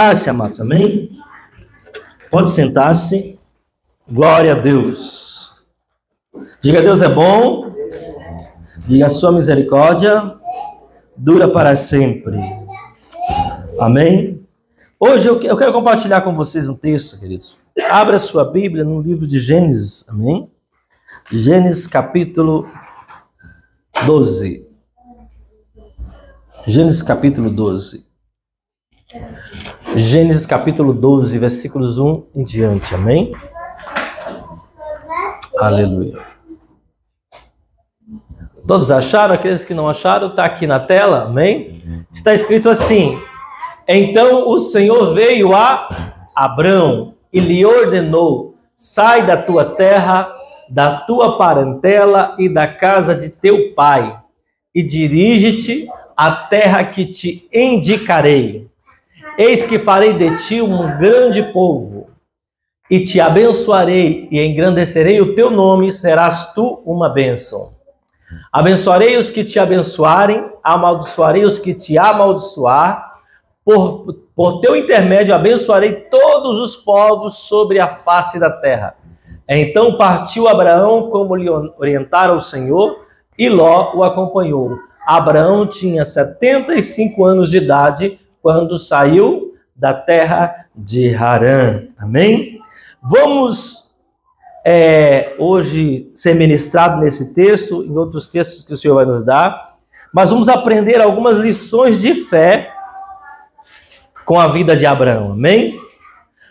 Sentar-se, amados, amém? Pode sentar-se. Glória a Deus. Diga, Deus é bom. Diga, a sua misericórdia dura para sempre. Amém? Hoje eu quero compartilhar com vocês um texto, queridos. Abra a sua Bíblia no livro de Gênesis, amém? Gênesis capítulo 12. Gênesis capítulo 12. Gênesis capítulo 12, versículos 1 em diante, amém? Aleluia. Todos acharam? Aqueles que não acharam, está aqui na tela, amém? Está escrito assim: então o Senhor veio a Abrão e lhe ordenou: sai da tua terra, da tua parentela e da casa de teu pai, e dirige-te à terra que te indicarei. Eis que farei de ti um grande povo, e te abençoarei, e engrandecerei o teu nome, e serás tu uma bênção. Abençoarei os que te abençoarem, amaldiçoarei os que te amaldiçoar, por teu intermédio abençoarei todos os povos sobre a face da terra. Então partiu Abraão como lhe orientara o Senhor, e Ló o acompanhou. Abraão tinha 75 anos de idade quando saiu da terra de Harã. Amém? Vamos hoje ser ministrado nesse texto, em outros textos que o Senhor vai nos dar, mas vamos aprender algumas lições de fé com a vida de Abraão. Amém?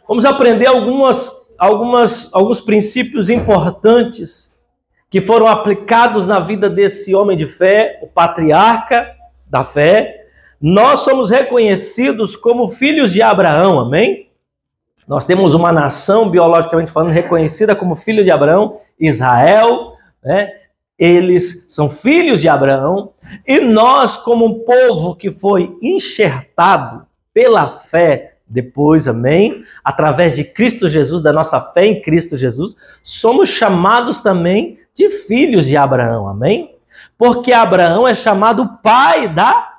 Vamos aprender alguns princípios importantes que foram aplicados na vida desse homem de fé, o patriarca da fé. Nós somos reconhecidos como filhos de Abraão, amém? Nós temos uma nação, biologicamente falando, reconhecida como filho de Abraão, Israel, né? Eles são filhos de Abraão, e nós, como um povo que foi enxertado pela fé depois, amém? Através de Cristo Jesus, da nossa fé em Cristo Jesus, somos chamados também de filhos de Abraão, amém? Porque Abraão é chamado pai da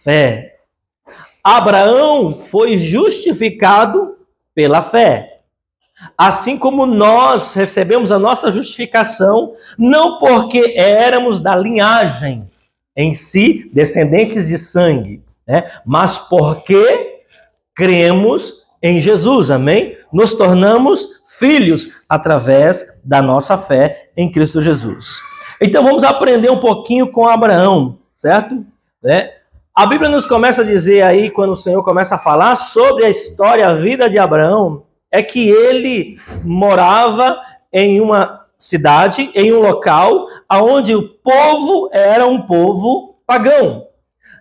fé. Abraão foi justificado pela fé. Assim como nós recebemos a nossa justificação, não porque éramos da linhagem em si, descendentes de sangue, né? Mas porque cremos em Jesus, amém? Nos tornamos filhos através da nossa fé em Cristo Jesus. Então vamos aprender um pouquinho com Abraão, certo? Né? A Bíblia nos começa a dizer aí, quando o Senhor começa a falar sobre a história, a vida de Abraão, é que ele morava em uma cidade, em um local, onde o povo era um povo pagão.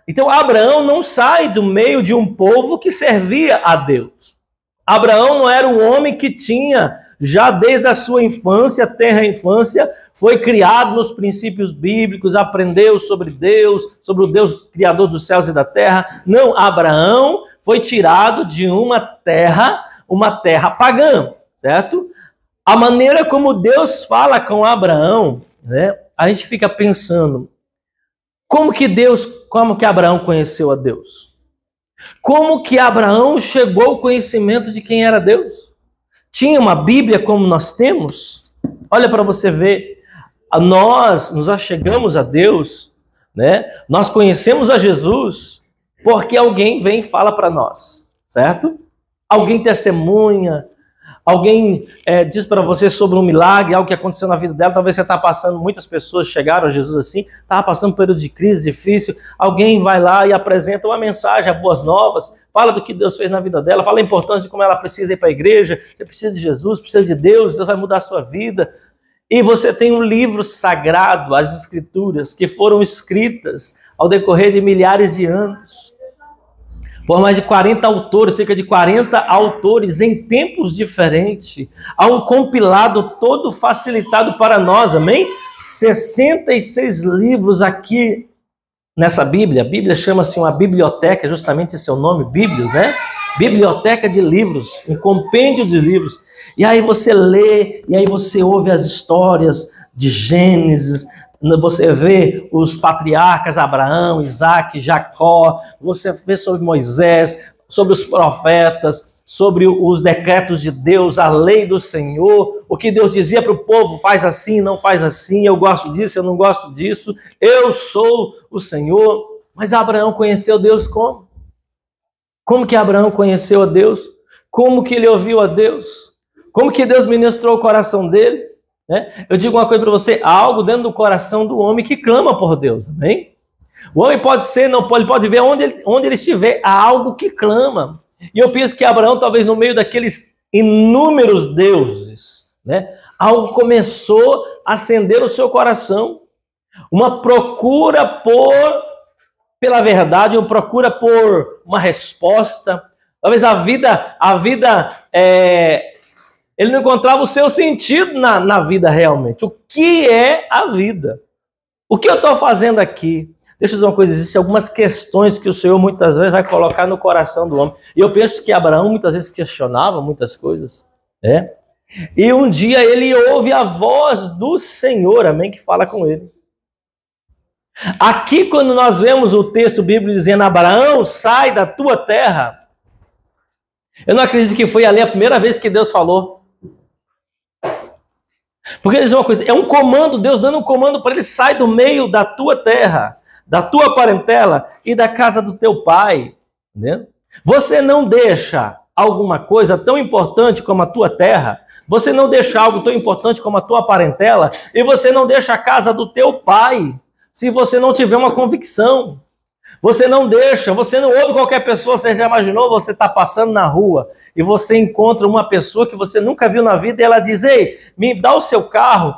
Então Abraão não sai do meio de um povo que servia a Deus. Abraão não era um homem que tinha, já desde a sua infância, tenra infância, foi criado nos princípios bíblicos, aprendeu sobre Deus, sobre o Deus criador dos céus e da terra. Não, Abraão foi tirado de uma terra pagã, certo? A maneira como Deus fala com Abraão, né? A gente fica pensando, como que Abraão conheceu a Deus? Como que Abraão chegou ao conhecimento de quem era Deus? Tinha uma Bíblia como nós temos? Olha para você ver. Nós nos achegamos a Deus, né? Nós conhecemos a Jesus porque alguém vem e fala para nós, certo? Alguém testemunha, alguém diz para você sobre um milagre, algo que aconteceu na vida dela. Talvez você está passando, muitas pessoas chegaram a Jesus assim, estava passando um período de crise difícil, alguém vai lá e apresenta uma mensagem, boas novas, fala do que Deus fez na vida dela, fala a importância de como ela precisa ir para a igreja, você precisa de Jesus, precisa de Deus, Deus vai mudar a sua vida. E você tem um livro sagrado, as Escrituras, que foram escritas ao decorrer de milhares de anos, por mais de 40 autores, cerca de 40 autores em tempos diferentes. Há um compilado todo facilitado para nós, amém? 66 livros aqui nessa Bíblia. A Bíblia chama-se uma biblioteca, justamente esse é o nome, Bíblios, né? Biblioteca de livros, um compêndio de livros. E aí você lê, e aí você ouve as histórias de Gênesis, você vê os patriarcas Abraão, Isaac, Jacó, você vê sobre Moisés, sobre os profetas, sobre os decretos de Deus, a lei do Senhor, o que Deus dizia para o povo, faz assim, não faz assim, eu gosto disso, eu não gosto disso, eu sou o Senhor. Mas Abraão conheceu Deus como? Como que Abraão conheceu a Deus? Como que ele ouviu a Deus? Como que Deus ministrou o coração dele? Eu digo uma coisa para você, há algo dentro do coração do homem que clama por Deus, amém? O homem pode ser, não pode, ele pode ver onde ele estiver, há algo que clama. E eu penso que Abraão, talvez no meio daqueles inúmeros deuses, algo começou a acender o seu coração. Uma procura pela verdade, uma procura por uma resposta. Talvez a vida ele não encontrava o seu sentido na vida realmente. O que é a vida? O que eu estou fazendo aqui? Deixa eu dizer uma coisa, existem algumas questões que o Senhor muitas vezes vai colocar no coração do homem. E eu penso que Abraão muitas vezes questionava muitas coisas. E um dia ele ouve a voz do Senhor, amém, que fala com ele. Aqui quando nós vemos o texto bíblico dizendo, Abraão, sai da tua terra. Eu não acredito que foi ali a primeira vez que Deus falou. Porque eles dizem uma coisa, é um comando, Deus dando um comando para ele, sai do meio da tua terra, da tua parentela e da casa do teu pai. Entendeu? Você não deixa alguma coisa tão importante como a tua terra, você não deixa algo tão importante como a tua parentela, e você não deixa a casa do teu pai, se você não tiver uma convicção. Você não deixa, você não ouve qualquer pessoa. Você já imaginou, você está passando na rua e você encontra uma pessoa que você nunca viu na vida e ela diz, ei, me dá o seu carro,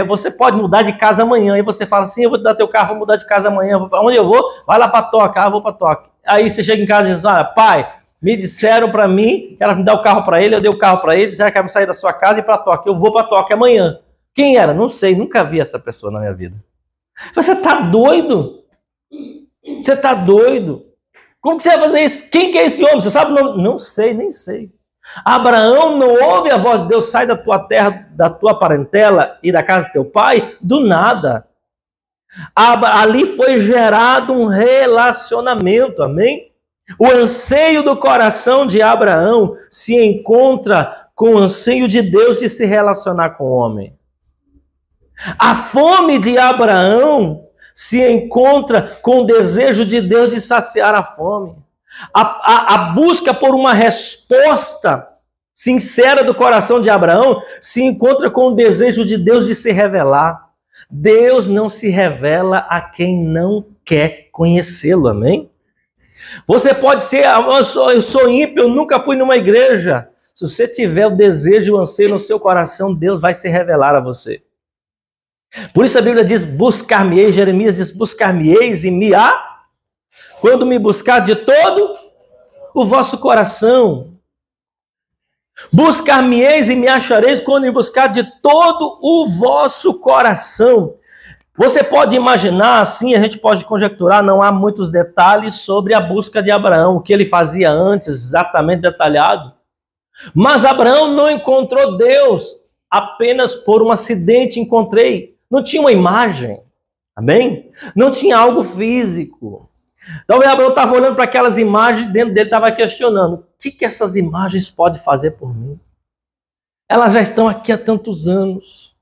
você pode mudar de casa amanhã. E você fala assim, eu vou te dar teu carro, vou mudar de casa amanhã. Para onde eu vou? Vai lá para Toca, eu vou para Toca. Aí você chega em casa e diz, pai, me disseram para mim que ela me dá o carro para ele, eu dei o carro para ele, disseram que ela me sair da sua casa e ir para Toca. Eu vou para Toca amanhã. Quem era? Não sei, nunca vi essa pessoa na minha vida. Você está doido? Você está doido? Como que você vai fazer isso? Quem que é esse homem? Você sabe o nome? Não sei, nem sei. Abraão não ouve a voz de Deus, sai da tua terra, da tua parentela e da casa do teu pai, do nada. Ali foi gerado um relacionamento, amém? O anseio do coração de Abraão se encontra com o anseio de Deus de se relacionar com o homem. A fome de Abraão se encontra com o desejo de Deus de saciar a fome. A busca por uma resposta sincera do coração de Abraão se encontra com o desejo de Deus de se revelar. Deus não se revela a quem não quer conhecê-lo, amém? Você pode ser, eu sou ímpio, eu nunca fui numa igreja. Se você tiver o desejo e o anseio no seu coração, Deus vai se revelar a você. Por isso a Bíblia diz, buscar-me-eis, Jeremias diz, buscar-me-eis e quando me buscar de todo o vosso coração. Buscar-me-eis e me achareis quando me buscar de todo o vosso coração. Você pode imaginar, assim, a gente pode conjecturar, não há muitos detalhes sobre a busca de Abraão, o que ele fazia antes, exatamente detalhado. Mas Abraão não encontrou Deus apenas por um acidente, não tinha uma imagem, amém? Não tinha algo físico. Talvez Abraão estava olhando para aquelas imagens, dentro dele estava questionando, o que essas imagens podem fazer por mim? Elas já estão aqui há tantos anos.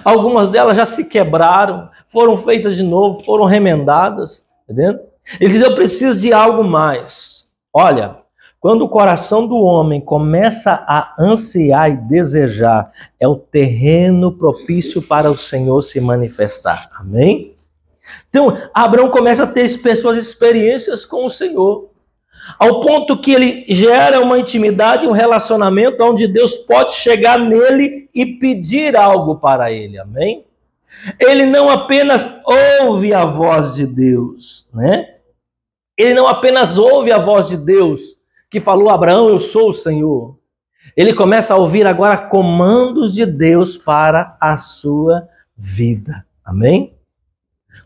Algumas delas já se quebraram, foram feitas de novo, foram remendadas, entendeu? Ele diz, eu preciso de algo mais. Olha, quando o coração do homem começa a ansiar e desejar, é o terreno propício para o Senhor se manifestar. Amém? Então, Abraão começa a ter suas experiências com o Senhor, ao ponto que ele gera uma intimidade, um relacionamento onde Deus pode chegar nele e pedir algo para ele. Amém? Ele não apenas ouve a voz de Deus, né? Ele não apenas ouve a voz de Deus, que falou, Abraão, eu sou o Senhor. Ele começa a ouvir agora comandos de Deus para a sua vida. Amém?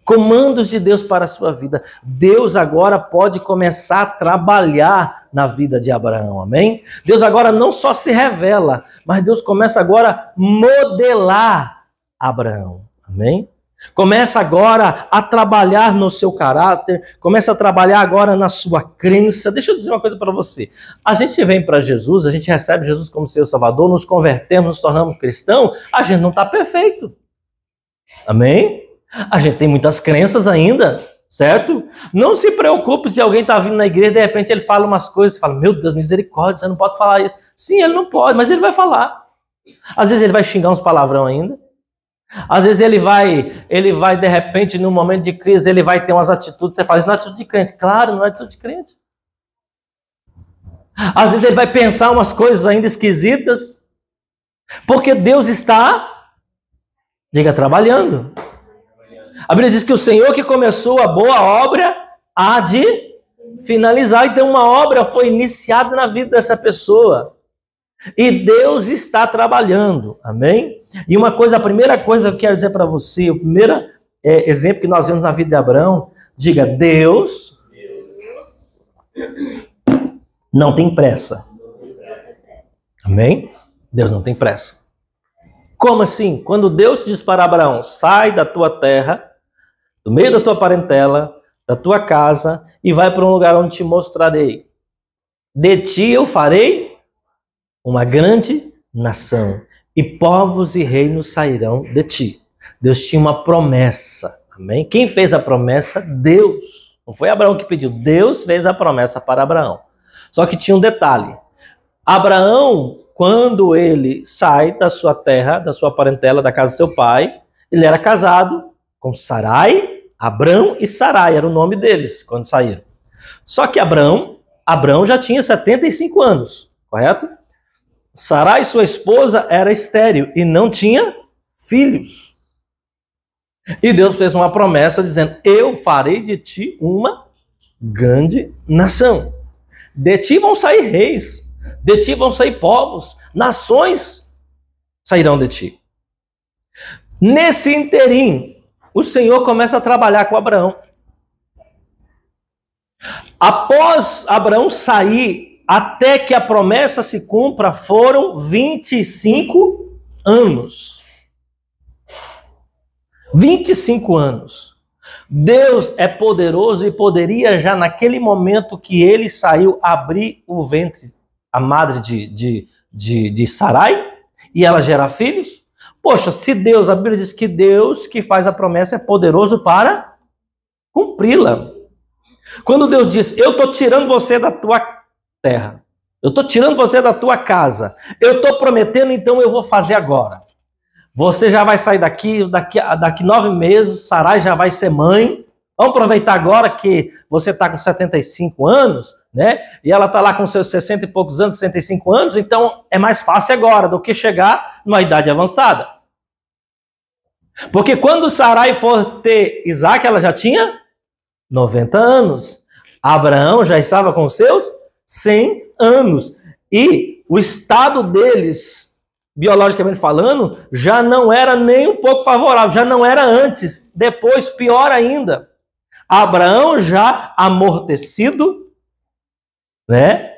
Comandos de Deus para a sua vida. Deus agora pode começar a trabalhar na vida de Abraão. Amém? Deus agora não só se revela, mas Deus começa agora a modelar Abraão. Amém? Começa agora a trabalhar no seu caráter, começa a trabalhar agora na sua crença. Deixa eu dizer uma coisa para você. A gente vem para Jesus, a gente recebe Jesus como seu Salvador, nos convertemos, nos tornamos cristão, a gente não está perfeito. Amém? A gente tem muitas crenças ainda, certo? Não se preocupe se alguém está vindo na igreja e de repente ele fala umas coisas e fala, meu Deus, misericórdia, você não pode falar isso. Sim, ele não pode, mas ele vai falar. Às vezes ele vai xingar uns palavrão ainda. Às vezes ele vai de repente, num momento de crise, ele vai ter umas atitudes, você fala, isso não é atitude de crente. Claro, não é atitude de crente. Às vezes ele vai pensar umas coisas ainda esquisitas, porque Deus está, diga, trabalhando. A Bíblia diz que o Senhor que começou a boa obra há de finalizar. Então uma obra foi iniciada na vida dessa pessoa. E Deus está trabalhando, amém? E a primeira coisa que eu quero dizer para você, o primeiro exemplo que nós vemos na vida de Abraão, diga, Deus não tem pressa. Amém? Deus não tem pressa. Como assim? Quando Deus diz para Abraão, sai da tua terra, do meio da tua parentela, da tua casa, e vai para um lugar onde te mostrarei. De ti eu farei uma grande nação, e povos e reinos sairão de ti. Deus tinha uma promessa, amém? Quem fez a promessa? Deus. Não foi Abraão que pediu, Deus fez a promessa para Abraão. Só que tinha um detalhe. Abraão, quando ele sai da sua terra, da sua parentela, da casa do seu pai, ele era casado com Sarai, Abrão e Sarai, era o nome deles quando saíram. Só que Abrão já tinha 75 anos, correto? Sarai, sua esposa, era estéril e não tinha filhos. E Deus fez uma promessa dizendo, eu farei de ti uma grande nação. De ti vão sair reis, de ti vão sair povos, nações sairão de ti. Nesse interim, o Senhor começa a trabalhar com Abraão. Após Abraão sair, até que a promessa se cumpra, foram 25 anos. 25 anos. Deus é poderoso e poderia já naquele momento que ele saiu abrir o ventre, a madre de Sarai, e ela gerar filhos. Poxa, se Deus, a Bíblia diz que Deus que faz a promessa é poderoso para cumpri-la. Quando Deus diz, eu estou tirando você da tua terra, eu estou tirando você da tua casa, eu estou prometendo, então eu vou fazer agora. Você já vai sair daqui 9 meses, Sarai já vai ser mãe. Vamos aproveitar agora que você está com 75 anos, né? E ela está lá com seus 60 e poucos anos, 65 anos, então é mais fácil agora do que chegar numa idade avançada. Porque quando Sarai for ter Isaac, ela já tinha 90 anos. Abraão já estava com seus 100 anos. E o estado deles, biologicamente falando, já não era nem um pouco favorável, já não era antes. Depois, pior ainda, Abraão já amortecido, né?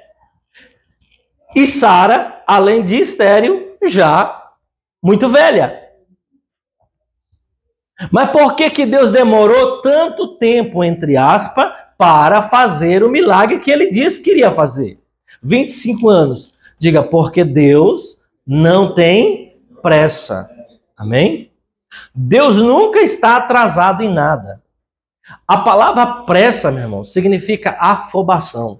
E Sara, além de estéril, já muito velha. Mas por que Deus demorou tanto tempo, entre aspas, para fazer o milagre que ele disse que iria fazer? 25 anos. Diga, porque Deus não tem pressa. Amém? Deus nunca está atrasado em nada. A palavra pressa, meu irmão, significa afobação.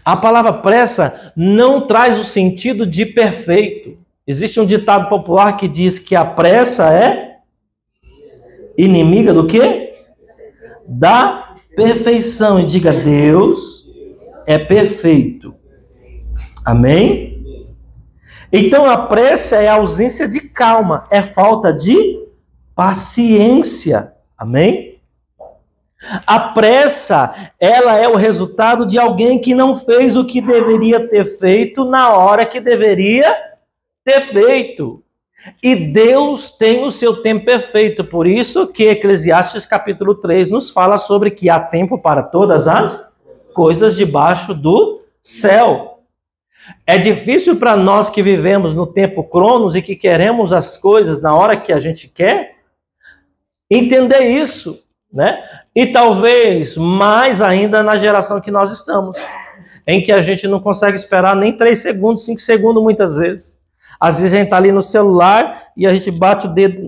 A palavra pressa não traz o sentido de perfeito. Existe um ditado popular que diz que a pressa é inimiga do quê? Da perfeição. E diga, Deus é perfeito. Amém? Então a pressa é a ausência de calma, é falta de paciência. Amém? A pressa, ela é o resultado de alguém que não fez o que deveria ter feito na hora que deveria ter feito. E Deus tem o seu tempo perfeito. Por isso que Eclesiastes capítulo 3 nos fala sobre que há tempo para todas as coisas debaixo do céu. É difícil para nós que vivemos no tempo Cronos e que queremos as coisas na hora que a gente quer, entender isso, né? E talvez mais ainda na geração que nós estamos, em que a gente não consegue esperar nem 3 segundos, 5 segundos muitas vezes. Às vezes a gente está ali no celular e a gente bate o dedo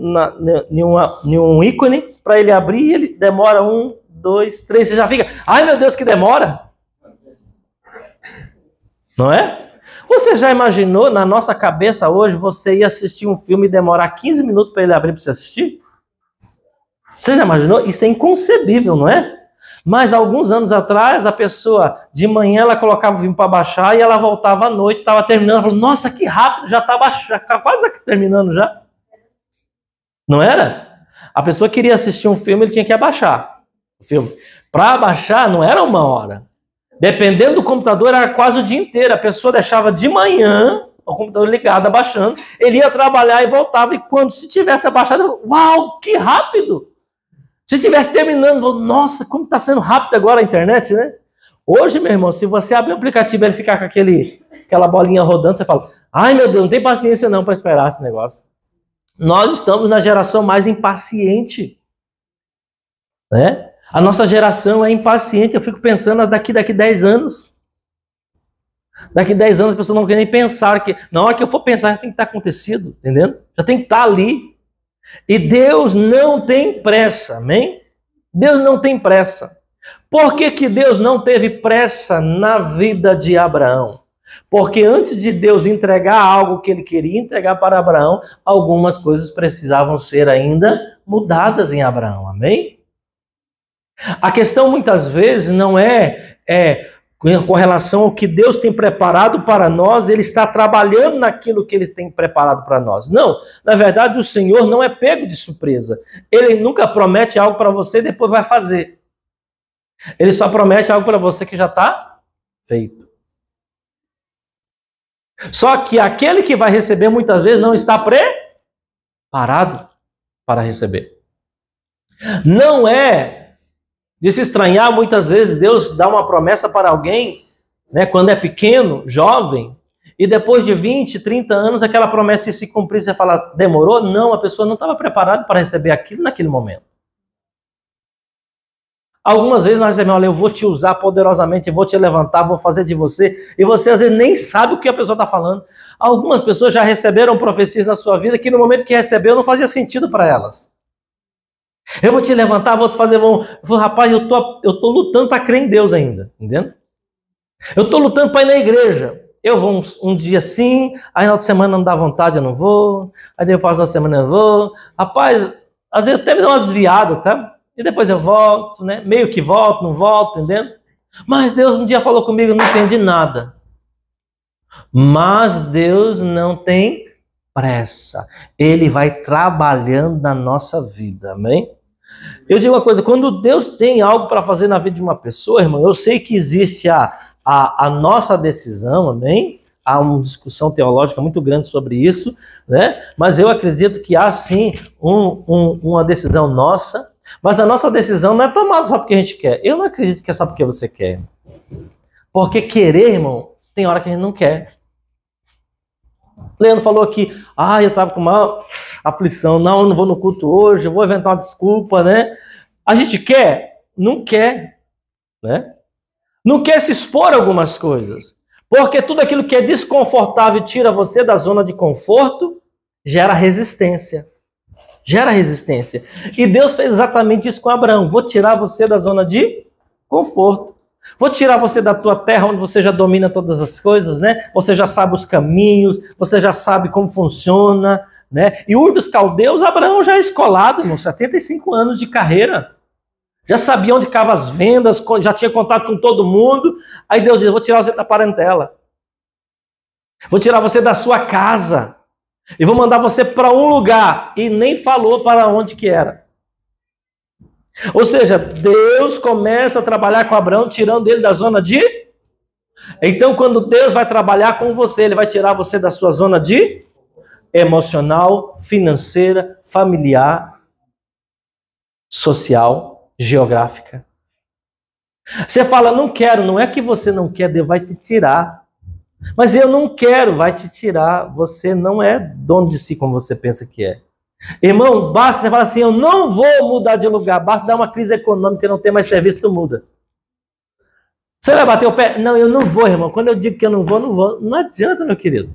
em um ícone para ele abrir e ele demora 1, 2, 3, você já fica, ai meu Deus, que demora! Não é? Você já imaginou, na nossa cabeça hoje, você ia assistir um filme e demorar 15 minutos para ele abrir para você assistir? Você já imaginou? Isso é inconcebível, não é? Mas alguns anos atrás, a pessoa, de manhã, ela colocava o filme para baixar e ela voltava à noite, estava terminando, falou, nossa, que rápido, já está quase terminando já. Não era? A pessoa queria assistir um filme, ele tinha que abaixar o filme. Para abaixar, não era 1 hora. Dependendo do computador, era quase o dia inteiro. A pessoa deixava de manhã o computador ligado, abaixando. Ele ia trabalhar e voltava. E quando se tivesse abaixado, uau, que rápido! Se tivesse terminando, nossa, como está sendo rápido agora a internet, né? Hoje, meu irmão, se você abrir o aplicativo e ele ficar com aquela bolinha rodando, você fala, ai meu Deus, não tem paciência não para esperar esse negócio. Nós estamos na geração mais impaciente, né? A nossa geração é impaciente. Eu fico pensando daqui 10 anos. Daqui 10 anos as pessoas não querem nem pensar. Que na hora que eu for pensar, já tem que estar acontecido, entendendo? Já tem que estar ali. E Deus não tem pressa, amém? Deus não tem pressa. Por que que Deus não teve pressa na vida de Abraão? Porque antes de Deus entregar algo que ele queria entregar para Abraão, algumas coisas precisavam ser ainda mudadas em Abraão, amém? A questão muitas vezes não é com relação ao que Deus tem preparado para nós, ele está trabalhando naquilo que ele tem preparado para nós. Não, na verdade o Senhor não é pego de surpresa. Ele nunca promete algo para você e depois vai fazer. Ele só promete algo para você que já está feito. Só que aquele que vai receber muitas vezes não está preparado para receber. Não é de se estranhar, muitas vezes Deus dá uma promessa para alguém, né, quando é pequeno, jovem, e depois de 20, 30 anos, aquela promessa se cumprir, você fala, demorou? Não, a pessoa não estava preparada para receber aquilo naquele momento. Algumas vezes nós recebemos, olha, eu vou te usar poderosamente, eu vou te levantar, vou fazer de você, e você às vezes nem sabe o que a pessoa está falando. Algumas pessoas já receberam profecias na sua vida que no momento que recebeu não fazia sentido para elas. Eu vou te levantar, vou te fazer... Rapaz, eu tô lutando para crer em Deus ainda, entendeu? Eu estou lutando para ir na igreja. Eu vou um dia sim, aí na outra semana não dá vontade, eu não vou. Aí depois da semana eu vou. Rapaz, às vezes até me dá umas desviadas, tá? E depois eu volto, né? Meio que volto, não volto, entendendo? Mas Deus um dia falou comigo, eu não entendi nada. Mas Deus não tem pressa. Ele vai trabalhando na nossa vida, amém? Eu digo uma coisa, quando Deus tem algo para fazer na vida de uma pessoa, irmão, eu sei que existe a nossa decisão, amém? Há uma discussão teológica muito grande sobre isso, né? Mas eu acredito que há sim uma decisão nossa, mas a nossa decisão não é tomada só porque a gente quer. Eu não acredito que é só porque você quer. Porque querer, irmão, tem hora que a gente não quer. Leandro falou aqui, eu estava com uma aflição, não, eu não vou no culto hoje, eu vou inventar uma desculpa, né? A gente quer? Não quer, né? Não quer se expor a algumas coisas, porque tudo aquilo que é desconfortável e tira você da zona de conforto, gera resistência. Gera resistência. E Deus fez exatamente isso com Abraão, vou tirar você da zona de conforto. Vou tirar você da tua terra, onde você já domina todas as coisas, né? Você já sabe os caminhos, você já sabe como funciona, né? E Ur dos Caldeus, Abraão já é escolado, irmão, 75 anos de carreira. Já sabia onde ficavam as vendas, já tinha contato com todo mundo. Aí Deus diz, vou tirar você da parentela. Vou tirar você da sua casa. E vou mandar você para um lugar. E nem falou para onde que era. Ou seja, Deus começa a trabalhar com Abraão, tirando ele da zona de... Então, quando Deus vai trabalhar com você, ele vai tirar você da sua zona de emocional, financeira, familiar, social, geográfica. Você fala, não quero, não é que você não quer, Deus vai te tirar. Mas eu não quero, vai te tirar. Você não é dono de si como você pensa que é. Irmão, basta você falar assim, eu não vou mudar de lugar, basta dar uma crise econômica e não ter mais serviço, tu muda. Você vai bater o pé? Não, eu não vou, irmão. Quando eu digo que eu não vou, não vou. Não adianta, meu querido.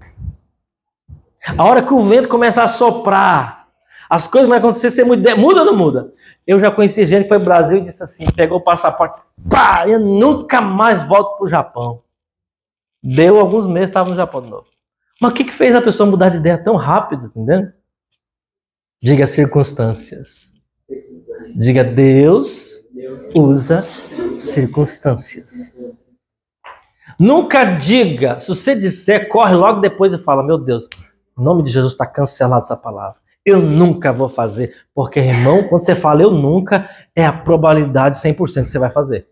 A hora que o vento começar a soprar, as coisas vão acontecer, você muda ou não muda? Eu já conheci gente que foi pro Brasil e disse assim, pegou o passaporte, pá, eu nunca mais volto pro Japão. Deu alguns meses, estava no Japão de novo. Mas o que fez a pessoa mudar de ideia tão rápido, entendeu? Diga circunstâncias. Diga Deus usa circunstâncias. Nunca diga, se você disser, corre logo depois e fala, meu Deus, em nome de Jesus está cancelada essa palavra. Eu nunca vou fazer. Porque, irmão, quando você fala eu nunca, é a probabilidade 100% que você vai fazer.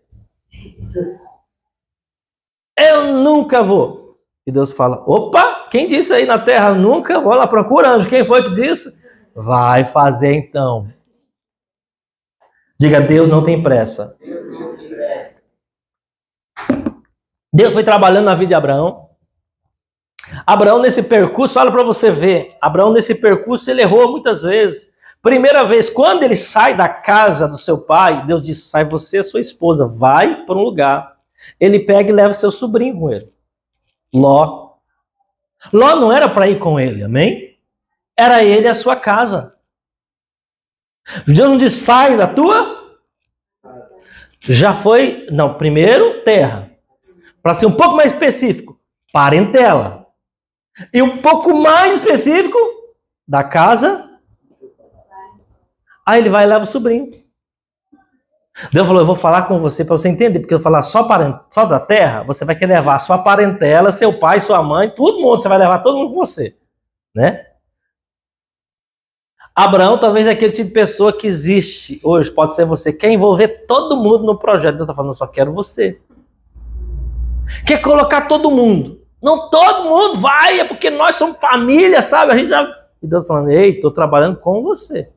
Eu nunca vou. E Deus fala, opa, quem disse aí na terra nunca? Vou lá, procura anjo. Quem foi que disse? Vai fazer então. Diga, Deus não tem pressa. Deus foi trabalhando na vida de Abraão. Abraão nesse percurso, olha para você ver, Abraão nesse percurso ele errou muitas vezes. Primeira vez, quando ele sai da casa do seu pai, Deus diz, sai você e sua esposa, vai para um lugar. Ele pega e leva seu sobrinho com ele. Ló. Ló não era para ir com ele, amém? Era ele e a sua casa. Deus não diz, sai da tua? Já foi, não, primeiro terra. Para ser um pouco mais específico, parentela. E um pouco mais específico, da casa. Aí ele vai e leva o sobrinho. Deus falou, eu vou falar com você para você entender, porque eu vou falar só da terra, você vai querer levar sua parentela, seu pai, sua mãe, todo mundo, você vai levar todo mundo com você, né? Abraão talvez é aquele tipo de pessoa que existe hoje, pode ser você, quer envolver todo mundo no projeto. Deus está falando, eu só quero você. Quer colocar todo mundo. Não todo mundo vai, é porque nós somos família, sabe? A gente já... E Deus falando, ei, estou trabalhando com você.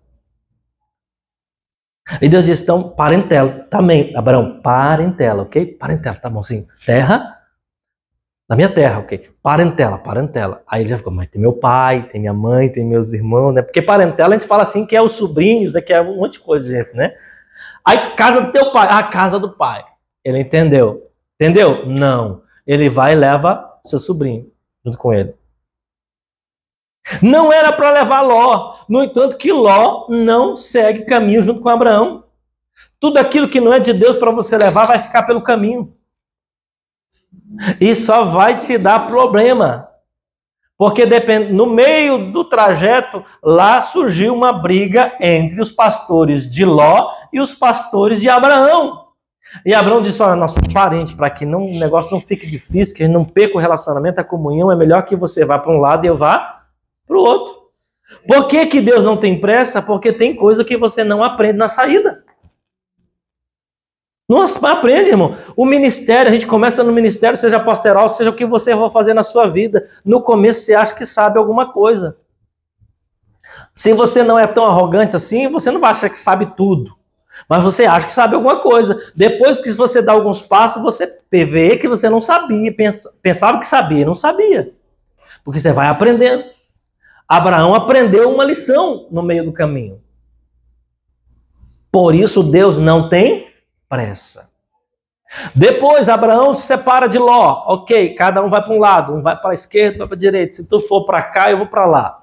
E Deus disse, então, parentela, também, Abraão, parentela, ok? Parentela, tá bom, sim. Terra, na minha terra, ok? Parentela, parentela. Aí ele já ficou, mas tem meu pai, tem minha mãe, tem meus irmãos, né? Porque parentela a gente fala assim que é os sobrinhos, né? Que é um monte de coisa, gente, né? Aí, casa do teu pai, a casa do pai. Ele entendeu. Entendeu? Não. Ele vai e leva seu sobrinho junto com ele. Não era para levar Ló. No entanto, que Ló não segue caminho junto com Abraão. Tudo aquilo que não é de Deus para você levar vai ficar pelo caminho. E só vai te dar problema. Porque no meio do trajeto, lá surgiu uma briga entre os pastores de Ló e os pastores de Abraão. E Abraão disse, olha, nosso parente, para que o negócio não fique difícil, que a gente não perca o relacionamento, a comunhão, é melhor que você vá para um lado e eu vá para o outro. Por que que Deus não tem pressa? Porque tem coisa que você não aprende na saída. Não aprende, irmão. O ministério, a gente começa no ministério, seja pastoral, seja o que você for fazer na sua vida. No começo você acha que sabe alguma coisa. Se você não é tão arrogante assim, você não vai achar que sabe tudo. Mas você acha que sabe alguma coisa. Depois que você dá alguns passos, você vê que você não sabia. Pensava que sabia, não sabia. Porque você vai aprendendo. Abraão aprendeu uma lição no meio do caminho. Por isso Deus não tem pressa. Depois Abraão se separa de Ló. Ok, cada um vai para um lado. Um vai para a esquerda, vai para a direita. Se tu for para cá, eu vou para lá.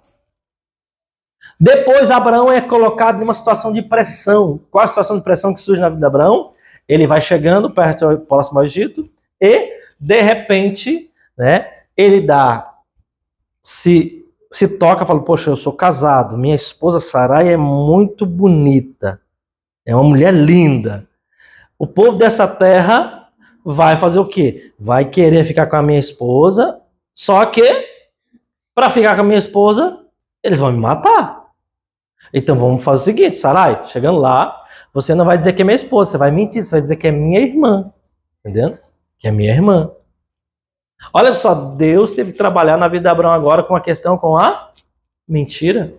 Depois Abraão é colocado numa situação de pressão. Qual a situação de pressão que surge na vida de Abraão? Ele vai chegando próximo ao Egito e, de repente, né, ele se toca e fala, poxa, eu sou casado, minha esposa Sarai é muito bonita, é uma mulher linda. O povo dessa terra vai fazer o quê? Vai querer ficar com a minha esposa, só que, para ficar com a minha esposa, eles vão me matar. Então vamos fazer o seguinte, Sarai, chegando lá, você não vai dizer que é minha esposa, você vai mentir, você vai dizer que é minha irmã. Entendendo? Que é minha irmã. Olha só, Deus teve que trabalhar na vida de Abraão agora com a questão com a mentira.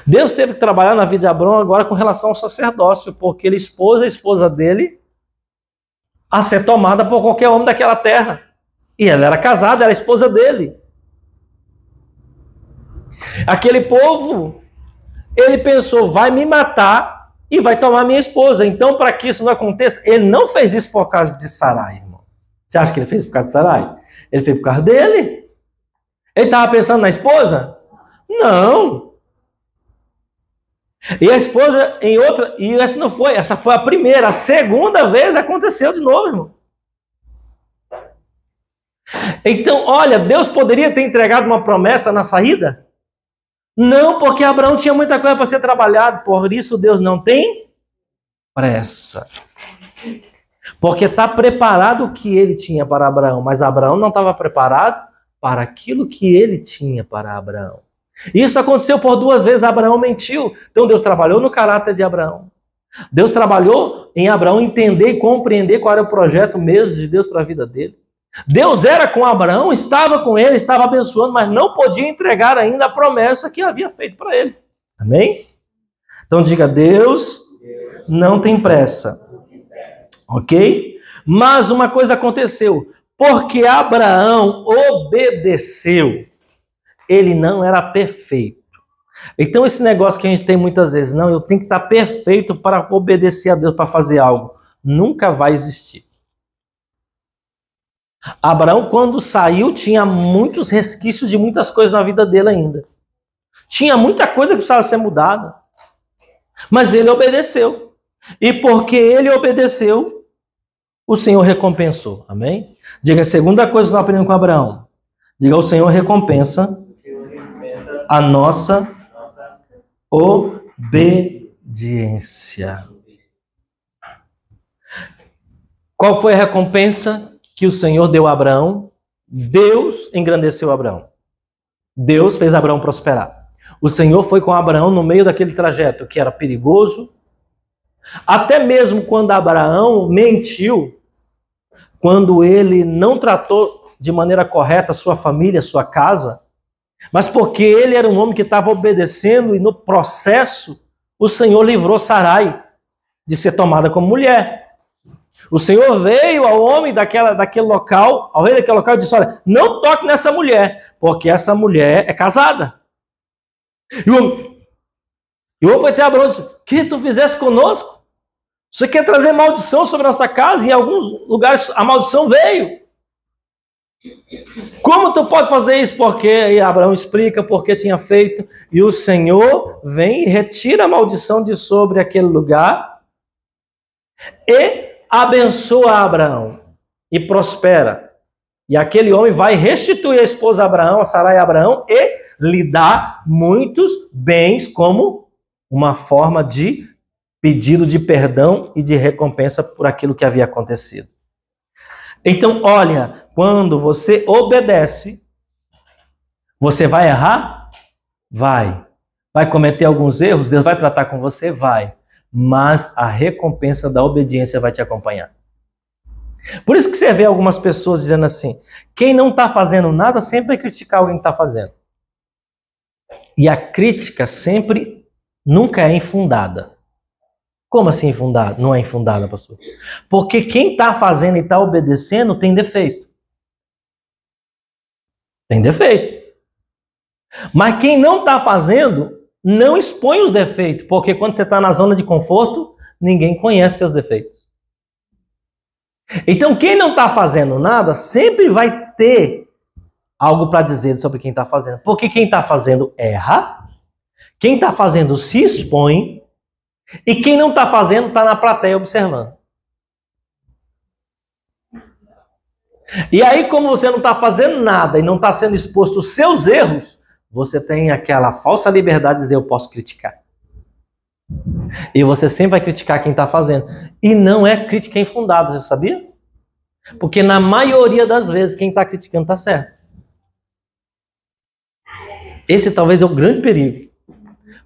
Deus teve que trabalhar na vida de Abraão agora com relação ao sacerdócio, porque ele expôs a esposa dele a ser tomada por qualquer homem daquela terra. E ela era casada, era a esposa dele. Aquele povo, ele pensou, vai me matar e vai tomar minha esposa. Então, para que isso não aconteça, ele não fez isso por causa de Sarai, irmão. Você acha que ele fez por causa de Sarai? Ele fez por causa dele. Ele estava pensando na esposa? Não. E a esposa em outra, e essa não foi, essa foi a primeira. A segunda vez aconteceu de novo, irmão. Então, olha, Deus poderia ter entregado uma promessa na saída? Não, porque Abraão tinha muita coisa para ser trabalhado, por isso Deus não tem pressa. Porque está preparado o que ele tinha para Abraão, mas Abraão não estava preparado para aquilo que ele tinha para Abraão. Isso aconteceu por 2 vezes, Abraão mentiu. Então Deus trabalhou no caráter de Abraão. Deus trabalhou em Abraão entender e compreender qual era o projeto mesmo de Deus para a vida dele. Deus era com Abraão, estava com ele, estava abençoando, mas não podia entregar ainda a promessa que havia feito para ele. Amém? Então diga, Deus não tem pressa. Ok? Mas uma coisa aconteceu. Porque Abraão obedeceu. Ele não era perfeito. Então esse negócio que a gente tem muitas vezes, não, eu tenho que estar perfeito para obedecer a Deus, para fazer algo. Nunca vai existir. Abraão, quando saiu, tinha muitos resquícios de muitas coisas na vida dele ainda. Tinha muita coisa que precisava ser mudada. Mas ele obedeceu. E porque ele obedeceu, o Senhor recompensou. Amém? Diga a segunda coisa que nós aprendemos com Abraão. Diga, o Senhor recompensa a nossa obediência. Qual foi a recompensa que o Senhor deu a Abraão? Deus engrandeceu Abraão. Deus fez Abraão prosperar. O Senhor foi com Abraão no meio daquele trajeto que era perigoso. Até mesmo quando Abraão mentiu, quando ele não tratou de maneira correta a sua família, a sua casa, mas porque ele era um homem que estava obedecendo e no processo o Senhor livrou Sarai de ser tomada como mulher. O Senhor veio ao homem daquele local, ao rei daquele local e disse, olha, não toque nessa mulher, porque essa mulher é casada. E o homem foi até Abraão e disse, o que tu fizeste conosco? Você quer trazer maldição sobre a nossa casa? E em alguns lugares a maldição veio. Como tu pode fazer isso? Porque e Abraão explica porque tinha feito. E o Senhor vem e retira a maldição de sobre aquele lugar e abençoa Abraão e prospera. E aquele homem vai restituir a esposa a Abraão, a Sarai a Abraão, e lhe dá muitos bens como uma forma de pedido de perdão e de recompensa por aquilo que havia acontecido. Então, olha, quando você obedece, você vai errar? Vai. Vai cometer alguns erros? Deus vai tratar com você? Vai. Mas a recompensa da obediência vai te acompanhar. Por isso que você vê algumas pessoas dizendo assim, quem não está fazendo nada sempre vai criticar alguém que está fazendo. E a crítica sempre, nunca é infundada. Como assim infundada? Não é infundada, pastor? Porque quem está fazendo e está obedecendo tem defeito. Tem defeito. Mas quem não está fazendo, não expõe os defeitos. Porque quando você está na zona de conforto, ninguém conhece seus defeitos. Então quem não está fazendo nada, sempre vai ter algo para dizer sobre quem está fazendo. Porque quem está fazendo erra, quem está fazendo se expõe, e quem não está fazendo está na plateia observando. E aí, como você não está fazendo nada e não está sendo exposto aos seus erros, você tem aquela falsa liberdade de dizer, eu posso criticar. E você sempre vai criticar quem está fazendo. E não é crítica infundada, você sabia? Porque na maioria das vezes, quem está criticando está certo. Esse talvez é o grande perigo.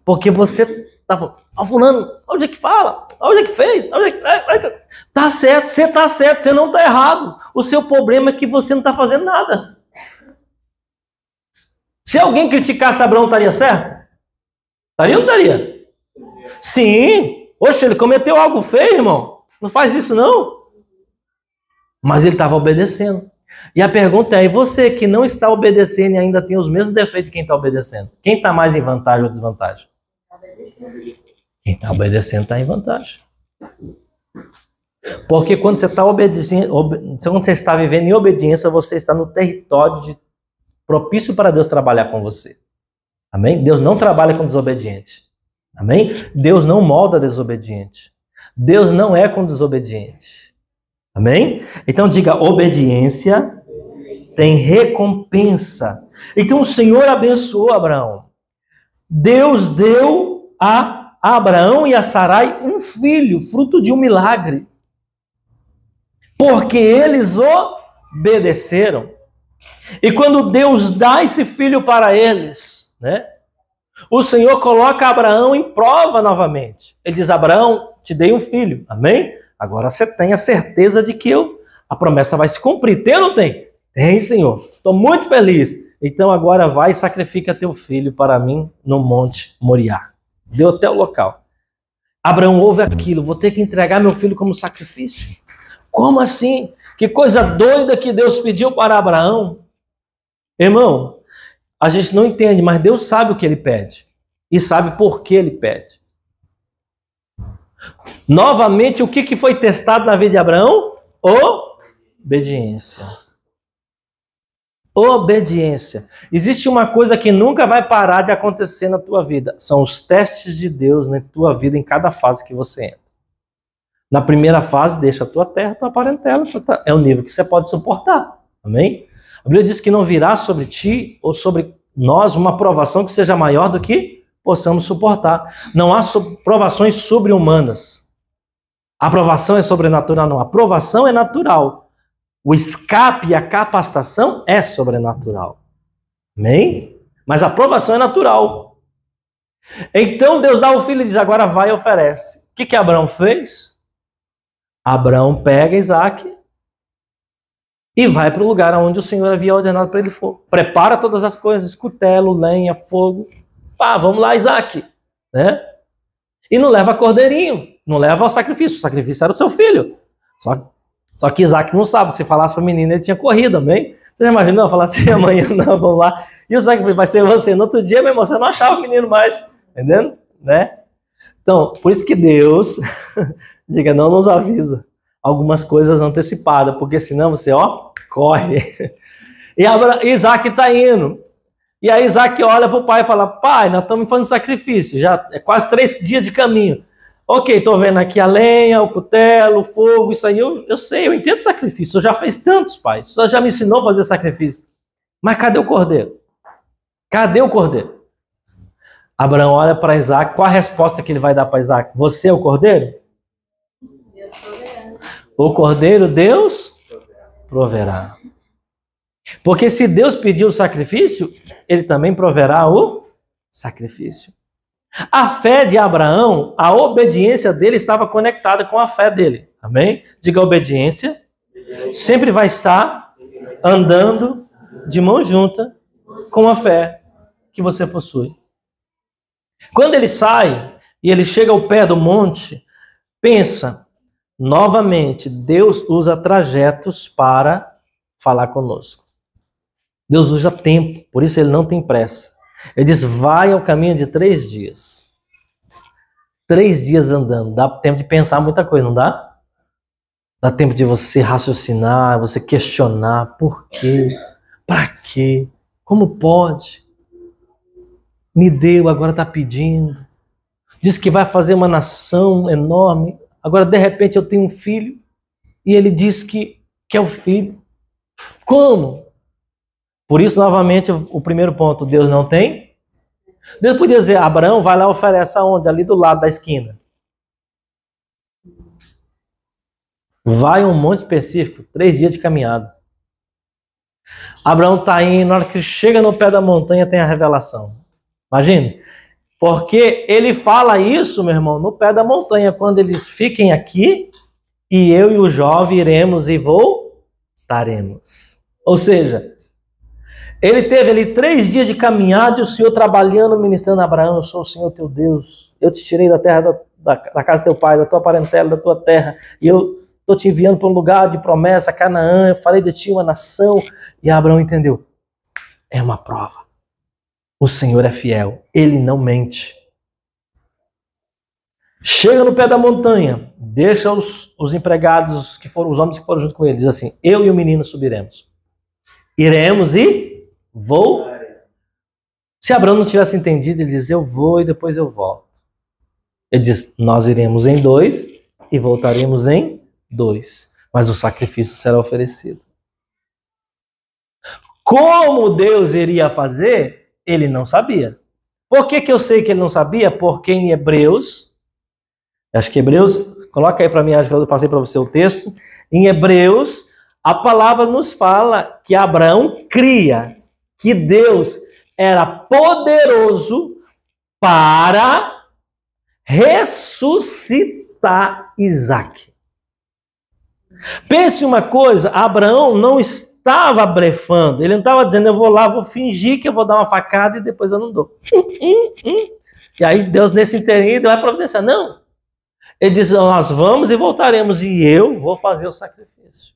Porque você está falando, fulano, onde é que fala? Onde é que fez? Onde é que... Tá certo, você não está errado. O seu problema é que você não está fazendo nada. Se alguém criticasse Abraão, estaria certo? Estaria ou não estaria? Sim. Oxe, ele cometeu algo feio, irmão. Não faz isso, não. Mas ele estava obedecendo. E a pergunta é, e você que não está obedecendo e ainda tem os mesmos defeitos de quem está obedecendo? Quem está mais em vantagem ou desvantagem? Quem está obedecendo está em vantagem. Porque quando você está obedecendo, quando você está vivendo em obediência, você está no território propício para Deus trabalhar com você. Amém? Deus não trabalha com desobediente. Amém? Deus não molda desobediente. Deus não é com desobediente. Amém? Então diga, obediência tem recompensa. Então o Senhor abençoou Abraão. Deus deu a Abraão e a Sarai um filho, fruto de um milagre. Porque eles obedeceram. E quando Deus dá esse filho para eles, né? O Senhor coloca Abraão em prova novamente. Ele diz, Abraão, te dei um filho. Amém? Agora você tem a certeza de que a promessa vai se cumprir. Tem ou não tem? Tem, Senhor. Estou muito feliz. Então agora vai e sacrifica teu filho para mim no Monte Moriá. Deu até o local. Abraão ouve aquilo. Vou ter que entregar meu filho como sacrifício. Como assim? Que coisa doida que Deus pediu para Abraão. Irmão, a gente não entende, mas Deus sabe o que ele pede. E sabe por que ele pede. Novamente, o que foi testado na vida de Abraão? Obediência. Obediência. Existe uma coisa que nunca vai parar de acontecer na tua vida. São os testes de Deus na tua vida em cada fase que você entra. Na primeira fase, deixa a tua terra, a tua parentela. É o nível que você pode suportar. Amém? A Bíblia diz que não virá sobre ti ou sobre nós uma provação que seja maior do que possamos suportar. Não há provações sobre-humanas. A provação é sobrenatural, não. A provação é natural. O escape e a capacitação é sobrenatural. Amém? Mas a provação é natural. Então Deus dá o filho e diz, agora vai e oferece. O que Abraão fez? Abraão pega Isaac e vai para o lugar onde o Senhor havia ordenado para ele for. Prepara todas as coisas, cutelo, lenha, fogo. Pá, vamos lá, Isaac. Né? E não leva cordeirinho, não leva ao sacrifício. O sacrifício era o seu filho. Só que Isaac não sabe. Se falasse para a menina, ele tinha corrido, amém? Você já imaginou? Falar assim, amanhã não, vamos lá. E o sacrifício vai ser você. No outro dia, meu irmão, você não achava o menino mais. Entendendo? Né? Então, por isso que Deus, diga, não nos avisa algumas coisas antecipadas, porque senão você, corre. E Isaac está indo. E aí Isaac olha para o pai e fala, pai, nós estamos fazendo sacrifício, já é quase 3 dias de caminho. Ok, estou vendo aqui a lenha, o cutelo, o fogo, isso aí, eu sei, eu entendo sacrifício, eu já fez tantos, pai, o senhor já me ensinou a fazer sacrifício. Mas cadê o cordeiro? Cadê o cordeiro? Abraão olha para Isaac, qual a resposta que ele vai dar para Isaac? Você é o cordeiro? Deus proverá. O cordeiro Deus proverá. Porque se Deus pediu o sacrifício, ele também proverá o sacrifício. A fé de Abraão, a obediência dele estava conectada com a fé dele. Amém? Diga, a obediência sempre vai estar andando de mão junta com a fé que você possui. Quando ele sai e ele chega ao pé do monte, pensa, novamente, Deus usa trajetos para falar conosco. Deus usa tempo, por isso ele não tem pressa. Ele diz, vai ao caminho de 3 dias. 3 dias andando, dá tempo de pensar muita coisa, não dá? Dá tempo de você raciocinar, você questionar, por quê? Para quê? Como pode? Me deu, agora está pedindo. Diz que vai fazer uma nação enorme. Agora, de repente, eu tenho um filho e ele diz que é o filho. Como? Por isso, novamente, o primeiro ponto, Deus não tem. Deus podia dizer, Abraão, vai lá e oferece aonde? Ali do lado da esquina. Vai a um monte específico, 3 dias de caminhada. Abraão está indo, na hora que chega no pé da montanha tem a revelação. Imagine. Porque ele fala isso, meu irmão, no pé da montanha, quando eles fiquem aqui, e eu e o jovem iremos e voltaremos. Ou seja, ele teve ali 3 dias de caminhada e o Senhor trabalhando, ministrando a Abraão, eu sou o Senhor teu Deus, eu te tirei da terra da casa do teu pai, da tua parentela, da tua terra, e eu estou te enviando para um lugar de promessa, Canaã, eu falei de ti uma nação. E Abraão entendeu. É uma prova. O Senhor é fiel, Ele não mente. Chega no pé da montanha, deixa os empregados, que foram os homens que foram junto com ele, diz assim, eu e o menino subiremos. Iremos e vou. Se Abraão não tivesse entendido, ele diz, eu vou e depois eu volto. Ele diz, nós iremos em 2 e voltaremos em 2. Mas o sacrifício será oferecido. Como Deus iria fazer, ele não sabia. Por que eu sei que ele não sabia? Porque em Hebreus, acho que Hebreus, coloca aí para mim, acho que eu passei para você o texto. Em Hebreus, a palavra nos fala que Abraão cria que Deus era poderoso para ressuscitar Isaque. Pense uma coisa, Abraão não estava blefando, ele não estava dizendo, eu vou lá, vou fingir que eu vou dar uma facada e depois eu não dou. E aí Deus nesse interim vai providenciar. Não. Ele diz, nós vamos e voltaremos e eu vou fazer o sacrifício.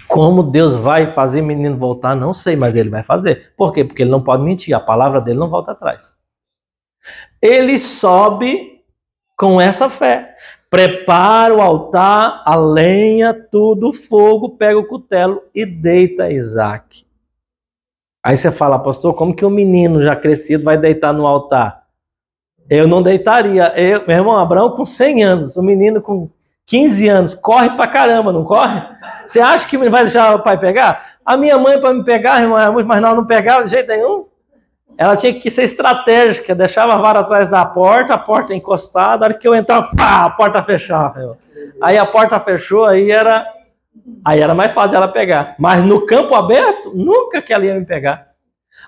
Como Deus vai fazer o menino voltar, não sei, mas ele vai fazer. Por quê? Porque ele não pode mentir, a palavra dele não volta atrás. Ele sobe com essa fé. Prepara o altar, a lenha, tudo, o fogo, pega o cutelo e deita Isaque. Aí você fala, pastor, como que um menino já crescido vai deitar no altar? Eu não deitaria. Meu irmão, Abraão com 100 anos, o menino com 15 anos, corre pra caramba, não corre? Você acha que vai deixar o pai pegar? A minha mãe, para me pegar, irmão, era muito mais não pegava de jeito nenhum. Ela tinha que ser estratégica, deixava a vara atrás da porta, a porta encostada, a hora que eu entrava, pá, a porta fechava. Irmão. Aí a porta fechou, aí era mais fácil ela pegar. Mas no campo aberto, nunca que ela ia me pegar.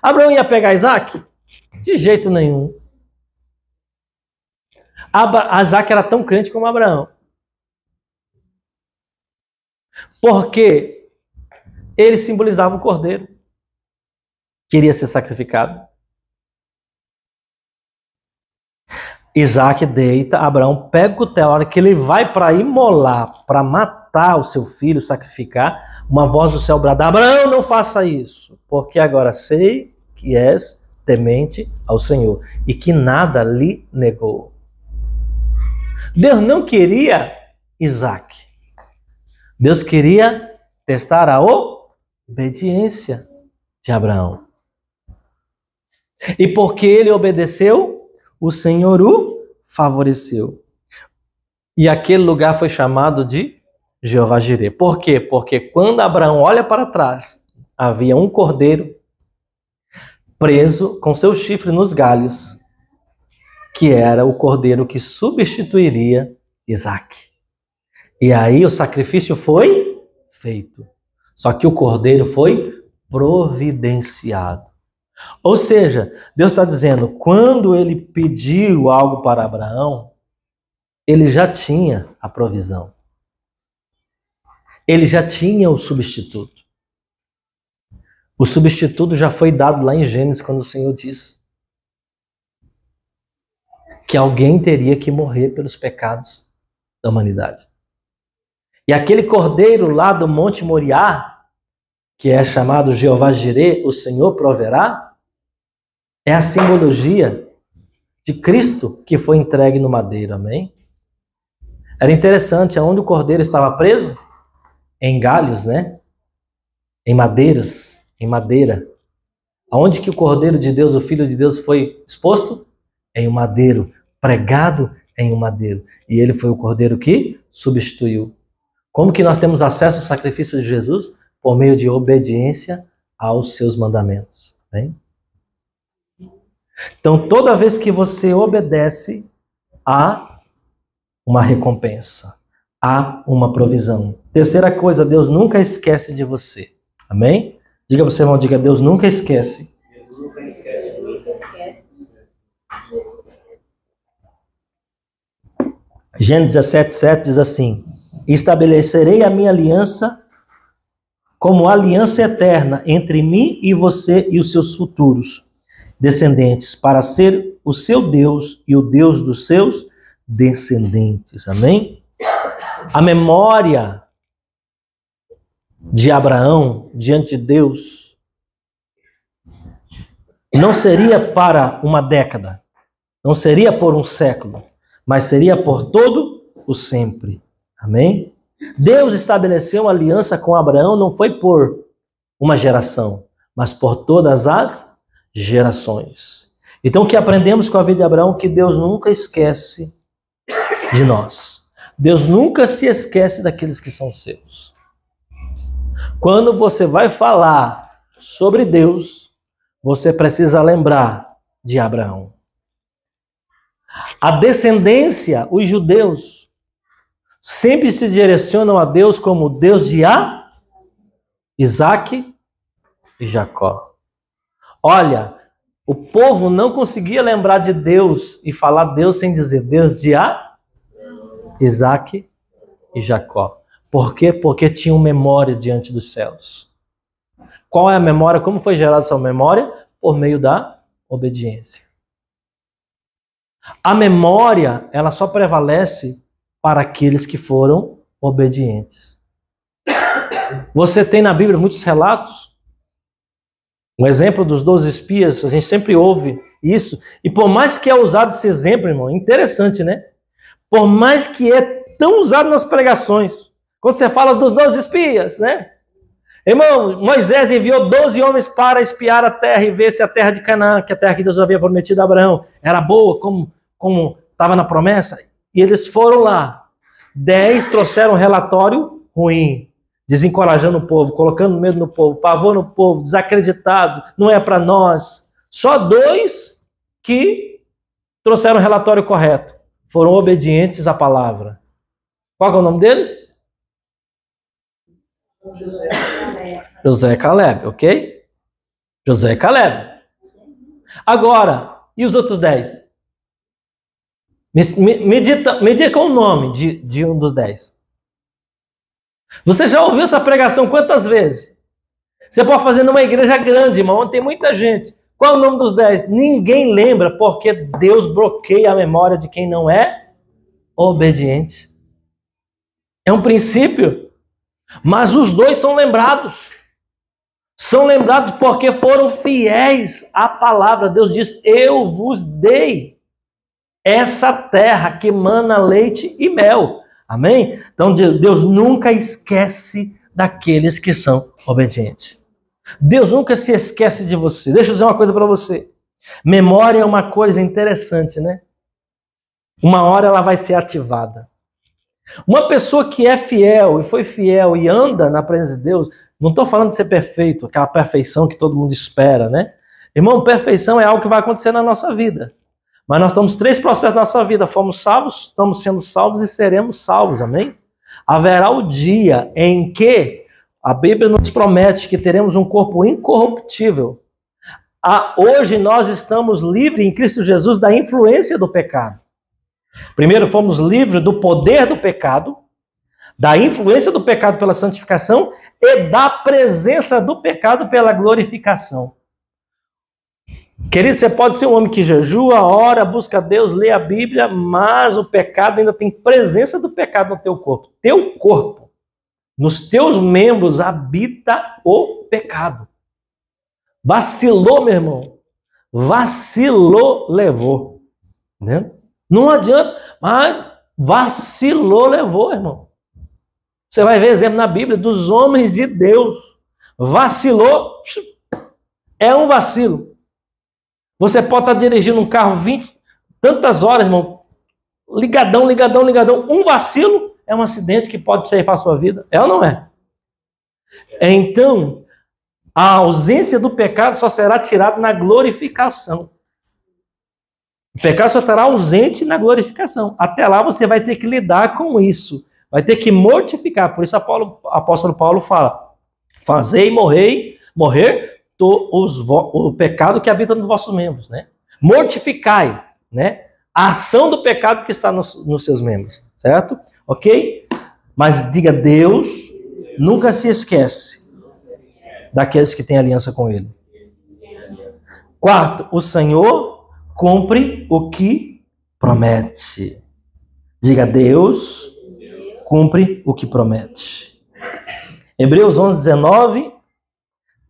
Abraão ia pegar Isaque? De jeito nenhum. Isaque era tão crente como Abraão. Porque ele simbolizava o cordeiro. Queria ser sacrificado. Isaque deita, Abraão pega o cutelo, a hora que ele vai para imolar, para matar o seu filho, sacrificar, uma voz do céu brada, Abraão, não faça isso, porque agora sei que és temente ao Senhor e que nada lhe negou. Deus não queria Isaque. Deus queria testar a obediência de Abraão. E porque ele obedeceu, o Senhor o favoreceu. E aquele lugar foi chamado de Jeová Jirê. Por quê? Porque quando Abraão olha para trás, havia um cordeiro preso com seu chifre nos galhos, que era o cordeiro que substituiria Isaque. E aí o sacrifício foi feito. Só que o cordeiro foi providenciado. Ou seja, Deus está dizendo, quando ele pediu algo para Abraão, ele já tinha a provisão. Ele já tinha o substituto. O substituto já foi dado lá em Gênesis, quando o Senhor diz que alguém teria que morrer pelos pecados da humanidade. E aquele cordeiro lá do Monte Moriá, que é chamado Jeová Jirê, o Senhor proverá, é a simbologia de Cristo que foi entregue no madeiro, amém? Era interessante, aonde o cordeiro estava preso? Em galhos, né? Em madeiras, em madeira. Aonde que o cordeiro de Deus, o Filho de Deus, foi exposto? Em um madeiro, pregado em um madeiro. E ele foi o cordeiro que substituiu. Como que nós temos acesso ao sacrifício de Jesus? Por meio de obediência aos seus mandamentos. Bem? Então, toda vez que você obedece, há uma recompensa, há uma provisão. Terceira coisa, Deus nunca esquece de você. Amém? Diga para o seu irmão, diga, Deus nunca esquece. Deus nunca esquece. Gênesis 17:7 diz assim, estabelecerei a minha aliança como aliança eterna entre mim e você e os seus futuros descendentes, para ser o seu Deus e o Deus dos seus descendentes. Amém? A memória de Abraão diante de Deus não seria para uma década, não seria por um século, mas seria por todo o sempre. Amém? Deus estabeleceu uma aliança com Abraão, não foi por uma geração, mas por todas as gerações. Então, o que aprendemos com a vida de Abraão? Que Deus nunca esquece de nós. Deus nunca se esquece daqueles que são seus. Quando você vai falar sobre Deus, você precisa lembrar de Abraão. A descendência, os judeus, sempre se direcionam a Deus como Deus de Isaac e Jacó. Olha, o povo não conseguia lembrar de Deus e falar Deus sem dizer Deus de Isaac e Jacó. Por quê? Porque tinham memória diante dos céus. Qual é a memória? Como foi gerada essa memória? Por meio da obediência. A memória, ela só prevalece para aqueles que foram obedientes. Você tem na Bíblia muitos relatos. O exemplo dos 12 espias, a gente sempre ouve isso. E por mais que é usado esse exemplo, irmão, é interessante, né? Por mais que é tão usado nas pregações. Quando você fala dos 12 espias, né? Irmão, Moisés enviou 12 homens para espiar a terra e ver se a terra de Canaã, que é a terra que Deus havia prometido a Abraão, era boa, como estava na promessa. E eles foram lá. 10 trouxeram um relatório ruim, desencorajando o povo, colocando medo no povo, pavor no povo, desacreditado, não é para nós. Só 2 que trouxeram o relatório correto, foram obedientes à palavra. Qual é o nome deles? Josué e Caleb, ok? Josué e Caleb. Agora, e os outros 10? Me diga o nome de um dos 10. Você já ouviu essa pregação quantas vezes? Você pode fazer numa igreja grande, irmão, onde tem muita gente. Qual é o nome dos 10? Ninguém lembra, porque Deus bloqueia a memória de quem não é obediente. É um princípio. Mas os 2 são lembrados. São lembrados porque foram fiéis à palavra. Deus diz, eu vos dei essa terra que mana leite e mel. Amém? Então Deus nunca esquece daqueles que são obedientes. Deus nunca se esquece de você. Deixa eu dizer uma coisa para você. Memória é uma coisa interessante, né? Uma hora ela vai ser ativada. Uma pessoa que é fiel e foi fiel e anda na presença de Deus, não estou falando de ser perfeito, aquela perfeição que todo mundo espera, né? Irmão, perfeição é algo que vai acontecer na nossa vida. Mas nós estamos 3 processos na nossa vida. Fomos salvos, estamos sendo salvos e seremos salvos, amém? Haverá o dia em que a Bíblia nos promete que teremos um corpo incorruptível. Hoje nós estamos livres em Cristo Jesus da influência do pecado. Primeiro, fomos livres do poder do pecado, da influência do pecado pela santificação e da presença do pecado pela glorificação. Querido, você pode ser um homem que jejua, ora, busca Deus, lê a Bíblia, mas o pecado ainda tem presença do pecado no teu corpo. Teu corpo, nos teus membros, habita o pecado. Vacilou, meu irmão. Vacilou, levou. Né? Não adianta, mas vacilou, levou, irmão. Você vai ver exemplo na Bíblia dos homens de Deus. Vacilou, é um vacilo. Você pode estar dirigindo um carro 20, tantas horas, irmão, ligadão. Um vacilo é um acidente que pode ceifar a sua vida. É ou não é? Então, a ausência do pecado só será tirada na glorificação. O pecado só estará ausente na glorificação. Até lá você vai ter que lidar com isso. Vai ter que mortificar. Por isso o apóstolo Paulo fala, fazei morrer o pecado que habita nos vossos membros. Né? Mortificai, né? A ação do pecado que está nos seus membros. Certo? Ok? Mas diga, Deus nunca se esquece daqueles que têm aliança com Ele. 4, o Senhor cumpre o que promete. Diga, Deus cumpre o que promete. Hebreus 11:19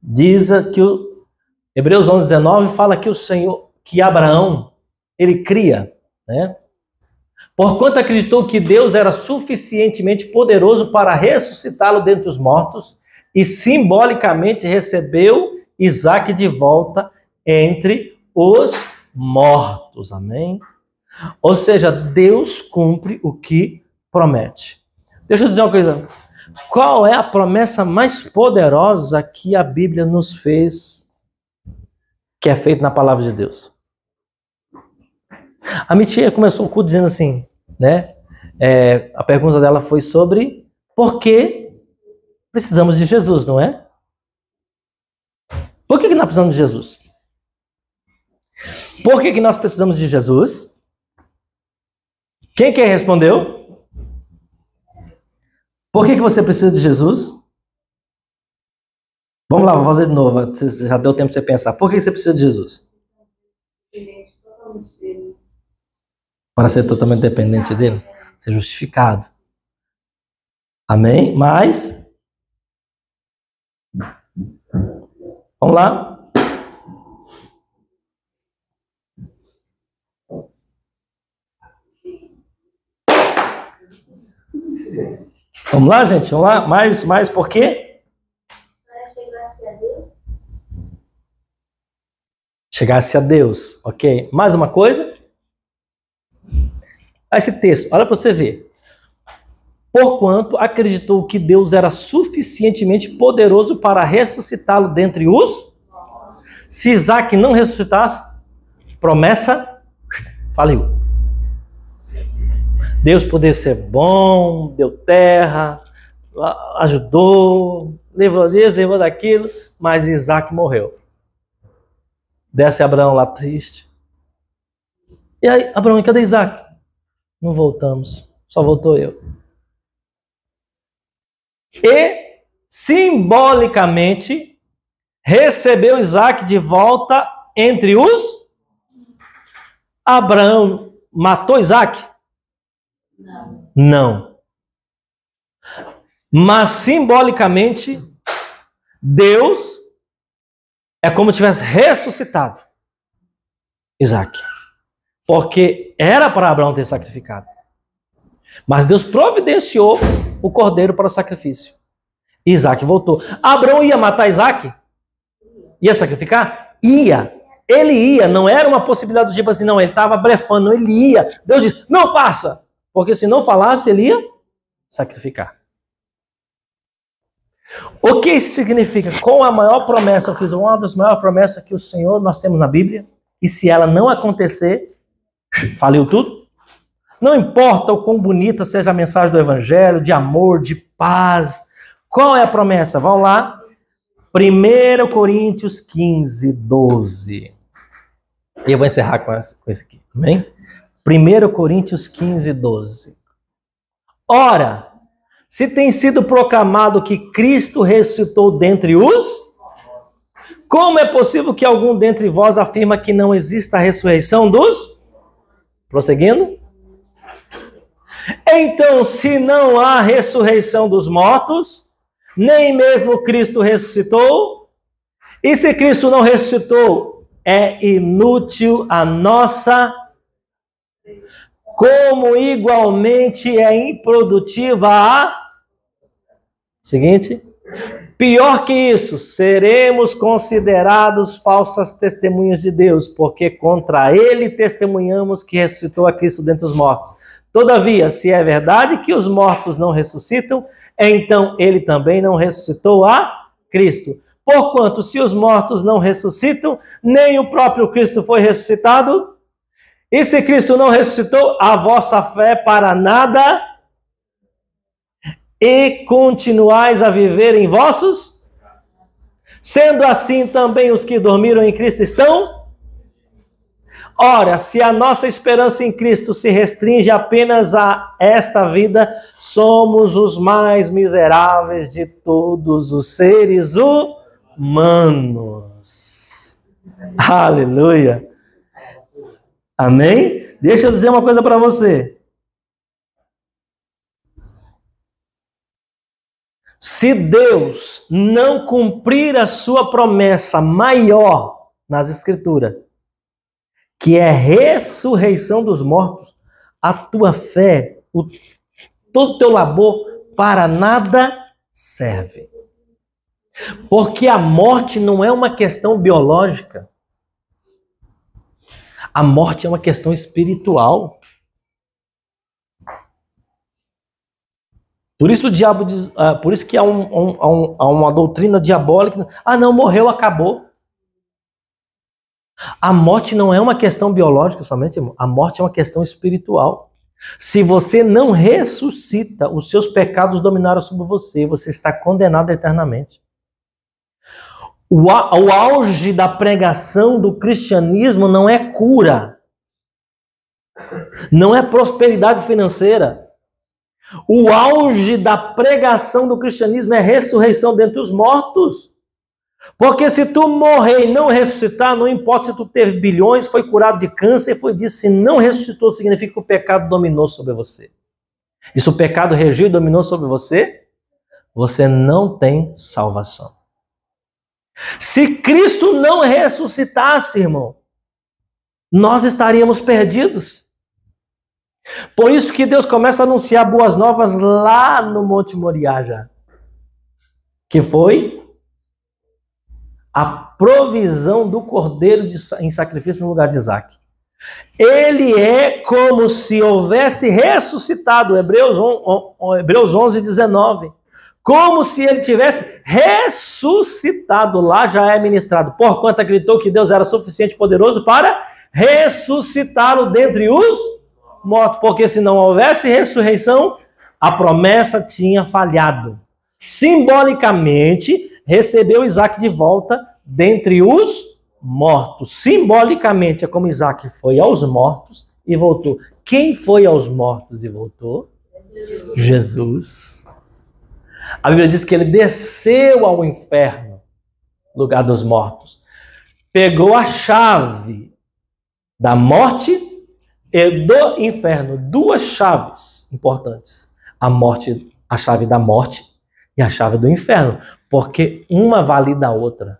diz que Hebreus 11:19 fala que o Senhor, que Abraão, ele cria, né? Porquanto acreditou que Deus era suficientemente poderoso para ressuscitá-lo dentre os mortos e simbolicamente recebeu Isaque de volta entre os mortos. Amém? Ou seja, Deus cumpre o que promete. Deixa eu dizer uma coisa. Qual é a promessa mais poderosa que a Bíblia nos fez, que é feita na palavra de Deus? A minha tia começou o culto dizendo assim, né? A pergunta dela foi sobre por que precisamos de Jesus, não é? Por que nós precisamos de Jesus? Por que nós precisamos de Jesus? Quem respondeu? Por que você precisa de Jesus? Vamos lá, vou fazer de novo. Já deu tempo de você pensar. Por que você precisa de Jesus? Para ser totalmente dependente dele? Ser justificado. Amém? Mas... vamos lá. Vamos lá, gente? Vamos lá? Mais por quê? Para chegar-se a Deus. Chegar-se a Deus, ok? Mais uma coisa? Esse texto, olha para você ver. Porquanto acreditou que Deus era suficientemente poderoso para ressuscitá-lo dentre os... Se Isaque não ressuscitasse, promessa faliu. Deus poderia ser bom, deu terra, ajudou, levou disso, levou daquilo, mas Isaque morreu. Desce Abraão lá triste. E aí, Abraão, cadê Isaque? Não voltamos, só voltou eu. E, simbolicamente, recebeu Isaque de volta entre os... Abraão matou Isaque? Não. Mas, simbolicamente, Deus é como se tivesse ressuscitado Isaque. Porque era para Abraão ter sacrificado. Mas Deus providenciou o cordeiro para o sacrifício. Isaque voltou. Abraão ia matar Isaque? Ia sacrificar? Ia. Ele ia. Não era uma possibilidade do tipo assim, não, ele estava blefando. Não, ele ia. Deus disse, não faça. Porque se não falasse, ele ia sacrificar. O que isso significa? Qual a maior promessa? Eu fiz uma das maiores promessas que o Senhor nós temos na Bíblia. E se ela não acontecer, faliu tudo? Não importa o quão bonita seja a mensagem do Evangelho, de amor, de paz. Qual é a promessa? Vamos lá. 1 Coríntios 15, 12. E eu vou encerrar com isso aqui. Amém? 1 Coríntios 15, 12. Ora, se tem sido proclamado que Cristo ressuscitou dentre os... Como é possível que algum dentre vós afirma que não exista a ressurreição dos... Prosseguindo. Então, se não há ressurreição dos mortos, nem mesmo Cristo ressuscitou, e se Cristo não ressuscitou, é inútil a nossa... Como igualmente é improdutiva a... Seguinte. Pior que isso, seremos considerados falsas testemunhas de Deus, porque contra ele testemunhamos que ressuscitou a Cristo dentre os mortos. Todavia, se é verdade que os mortos não ressuscitam, então ele também não ressuscitou a Cristo. Porquanto, se os mortos não ressuscitam, nem o próprio Cristo foi ressuscitado, e se Cristo não ressuscitou, a vossa fé para nada, e continuais a viver em vossos? Sendo assim, também os que dormiram em Cristo estão? Ora, se a nossa esperança em Cristo se restringe apenas a esta vida, somos os mais miseráveis de todos os seres humanos. Aleluia. Amém? Deixa eu dizer uma coisa para você. Se Deus não cumprir a sua promessa maior nas Escrituras, que é ressurreição dos mortos, a tua fé, todo o teu labor, para nada serve. Porque a morte não é uma questão biológica. A morte é uma questão espiritual. Por isso o diabo diz, por isso que há uma doutrina diabólica. Ah, não, morreu, acabou. A morte não é uma questão biológica somente, irmão. A morte é uma questão espiritual. Se você não ressuscita, os seus pecados dominaram sobre você. Você está condenado eternamente. O auge da pregação do cristianismo não é cura. Não é prosperidade financeira. O auge da pregação do cristianismo é ressurreição dentre os mortos. Porque se tu morrer e não ressuscitar, não importa se tu teve bilhões, foi curado de câncer, foi disso, se não ressuscitou, significa que o pecado dominou sobre você. E se o pecado regiu e dominou sobre você, você não tem salvação. Se Cristo não ressuscitasse, irmão, nós estaríamos perdidos. Por isso que Deus começa a anunciar boas novas lá no Monte Moriá já. Que foi a provisão do cordeiro em sacrifício no lugar de Isaac. Ele é como se houvesse ressuscitado, Hebreus 11, 19. Como se ele tivesse ressuscitado. Lá já é ministrado. Porquanto acreditou que Deus era suficiente e poderoso para ressuscitá-lo dentre os mortos. Porque se não houvesse ressurreição, a promessa tinha falhado. Simbolicamente, recebeu Isaac de volta dentre os mortos. Simbolicamente, é como Isaac foi aos mortos e voltou. Quem foi aos mortos e voltou? Jesus. A Bíblia diz que ele desceu ao inferno, lugar dos mortos. Pegou a chave da morte e do inferno. Duas chaves importantes. A chave da morte e a chave do inferno. Porque uma valida a outra.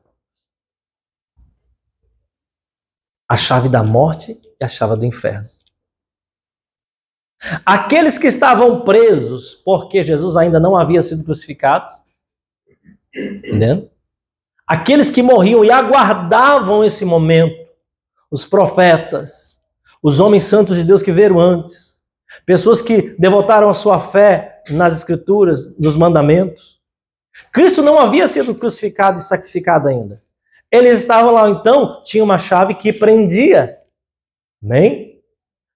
A chave da morte e a chave do inferno. Aqueles que estavam presos porque Jesus ainda não havia sido crucificado, entendendo? Aqueles que morriam e aguardavam esse momento, os profetas, os homens santos de Deus que vieram antes, pessoas que devotaram a sua fé nas Escrituras, nos mandamentos. Cristo não havia sido crucificado e sacrificado ainda. Eles estavam lá, então, tinha uma chave que prendia, amém?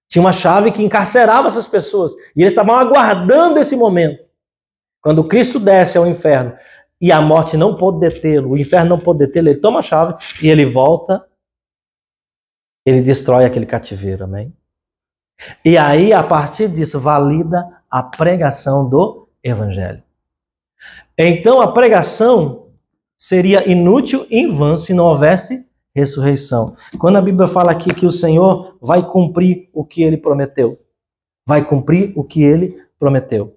Tinha uma chave que encarcerava essas pessoas. E eles estavam aguardando esse momento. Quando Cristo desce ao inferno e a morte não pôde detê-lo, o inferno não pôde detê-lo, ele toma a chave e ele volta, ele destrói aquele cativeiro, amém? E aí, a partir disso, valida a pregação do Evangelho. Então, a pregação seria inútil e em vão se não houvesse ressurreição. Quando a Bíblia fala aqui que o Senhor vai cumprir o que Ele prometeu. Vai cumprir o que Ele prometeu.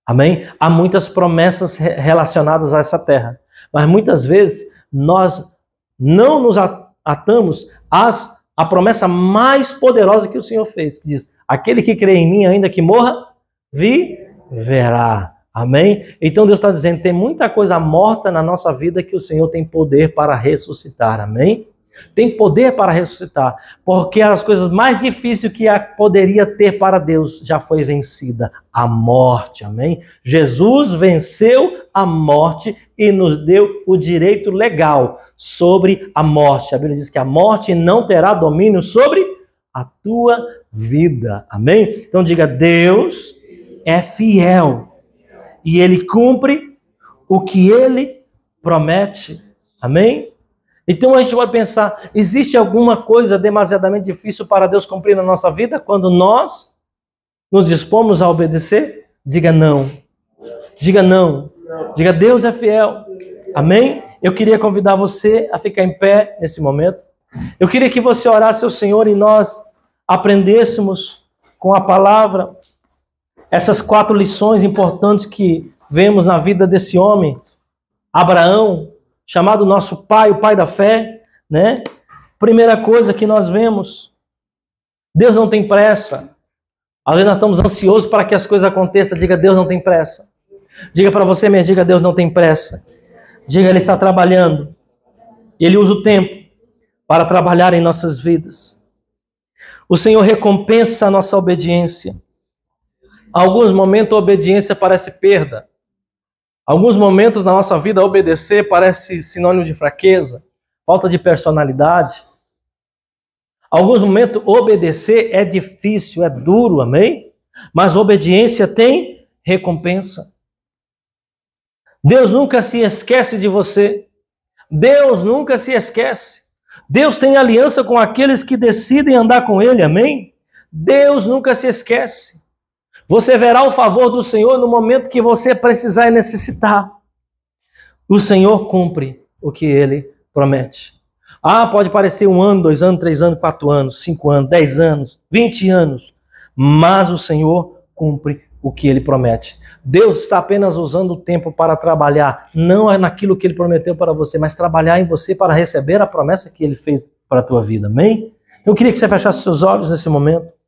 Amém? Há muitas promessas relacionadas a essa terra. Mas muitas vezes nós não nos atamos à promessa mais poderosa que o Senhor fez. Que diz, aquele que crê em mim, ainda que morra, viverá. Amém? Então Deus está dizendo, tem muita coisa morta na nossa vida que o Senhor tem poder para ressuscitar. Amém? Tem poder para ressuscitar, porque as coisas mais difíceis que poderia ter para Deus já foi vencida, a morte, amém? Jesus venceu a morte e nos deu o direito legal sobre a morte. A Bíblia diz que a morte não terá domínio sobre a tua vida, amém? Então diga, Deus é fiel e Ele cumpre o que Ele promete, amém? Então a gente vai pensar, existe alguma coisa demasiadamente difícil para Deus cumprir na nossa vida quando nós nos dispomos a obedecer? Diga não. Diga não. Diga Deus é fiel. Amém? Eu queria convidar você a ficar em pé nesse momento. Eu queria que você orasse ao Senhor e nós aprendêssemos com a palavra essas 4 lições importantes que vemos na vida desse homem, Abraão, chamado nosso pai, o pai da fé, né? Primeira coisa que nós vemos, Deus não tem pressa. Às vezes nós estamos ansiosos para que as coisas aconteçam. Diga, Deus não tem pressa. Diga para você mesmo, diga, Deus não tem pressa. Diga, Ele está trabalhando. Ele usa o tempo para trabalhar em nossas vidas. O Senhor recompensa a nossa obediência. Alguns momentos a obediência parece perda. Alguns momentos na nossa vida obedecer parece sinônimo de fraqueza, falta de personalidade. Alguns momentos obedecer é difícil, é duro, amém? Mas obediência tem recompensa. Deus nunca se esquece de você. Deus nunca se esquece. Deus tem aliança com aqueles que decidem andar com Ele, amém? Deus nunca se esquece. Você verá o favor do Senhor no momento que você precisar e necessitar. O Senhor cumpre o que Ele promete. Ah, pode parecer 1 ano, 2 anos, 3 anos, 4 anos, 5 anos, 10 anos, 20 anos. Mas o Senhor cumpre o que Ele promete. Deus está apenas usando o tempo para trabalhar, não é naquilo que Ele prometeu para você, mas trabalhar em você para receber a promessa que Ele fez para a tua vida, amém? Então eu queria que você fechasse seus olhos nesse momento.